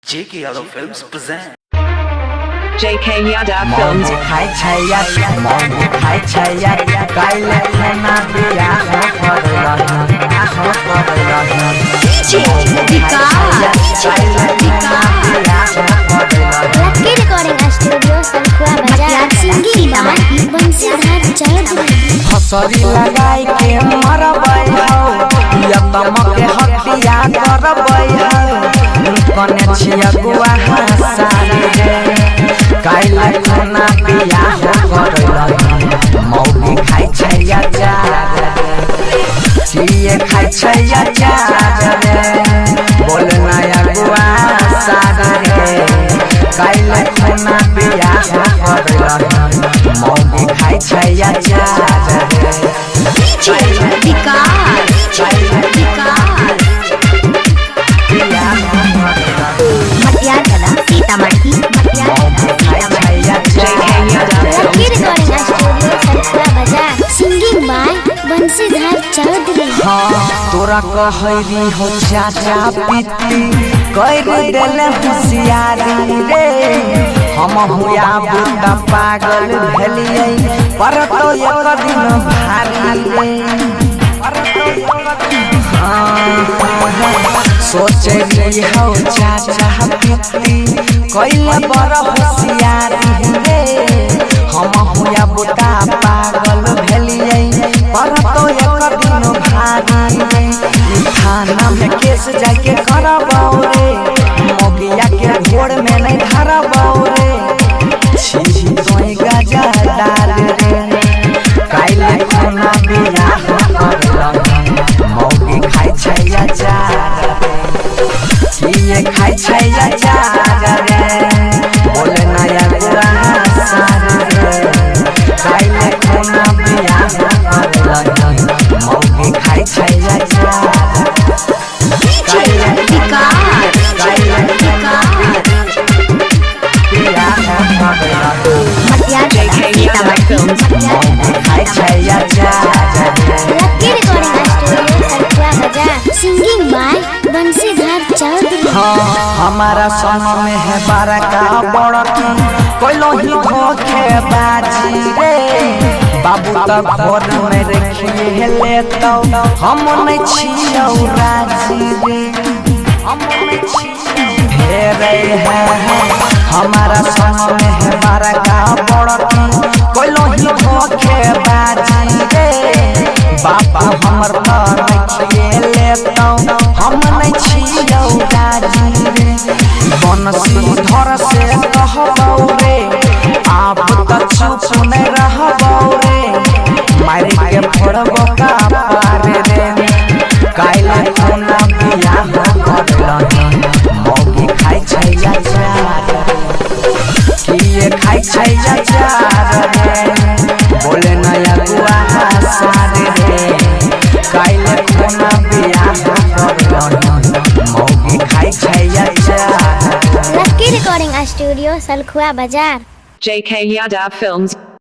JK Yadav Films present. JK Yadav Films. खाई छैया मौन खाई छैया काइले खाना दिया हो पड़ला हो पड़ला DJ विकास लकी रिकॉर्डिंग स्टूडियो सलखुआ बाजार सिंगिंग बाय बंसीधर चौधरी हसरी लगाई के मरबै हो या तमके हटिया करबै हो कने छिया गुआ हसारे काइले खाना दिया हो पड़ला मौगी खाई छैया जा छिए खाई छैया जा बोल नया गुआ सारे काइले खाना दिया हो पड़ला मौगी खाई छैया जा DJ विकास मटियार कला Sitamarhi lucky recording studio Salkhua बाजार सिंगिंग बाय बंसीधर चौधरी तोरा कहरी हो चाचा पीती कर देले होशियारी रे हम हुआ बुद्धा पागल भेलिए पर तो एक दिन भारी रे सोचे रही हो चाचा पीती कैले बड़ होशियारी रे हम हुआ बुद्धा पागल भेलिए पर तो एक दिन भारी रे थाना में केस जाके करबौ रे मोगिया के घोड़ में नहीं धरबौ रे छी तोई गजा डाल रे काइले खाना बिया करला मोगी खाई छैया जा ये खाई छैया जा रे बोले नया गुआ सारे काइले खाना बिया करला मोगी खाई छैया जा JK Yadav Films. Lucky recording studio Salkhua बाजार सिंगिंग बाय बंसीधर चौधरी हमारा संग में है बड़का बड़की कोइलो ही धोखे बाजी रे बाबू तब घर में रखिए ले तो हम नहीं छियौ राजी रे हम नहीं छियौ रे है हमारा संग में है बड़का बड़की कोइलो ही धोखे बाजी रे बाबा हमर पर रखिए ले तो हम नहीं छियौ राजी रे बनसी धर से कहबौ रे आप त चुप नहीं रहबौ रे मारे के फोड़बो का पार रे काइले खाना बिया करला मौगी खाई छैया जा किए खाई छैया जा रे बोले नया गुआ सारे रे काइले खाना बिया करला मौगी खाई छैया जा लकी रिकॉर्डिंग स्टूडियो सलखुआ बाजार JK Yadav Films.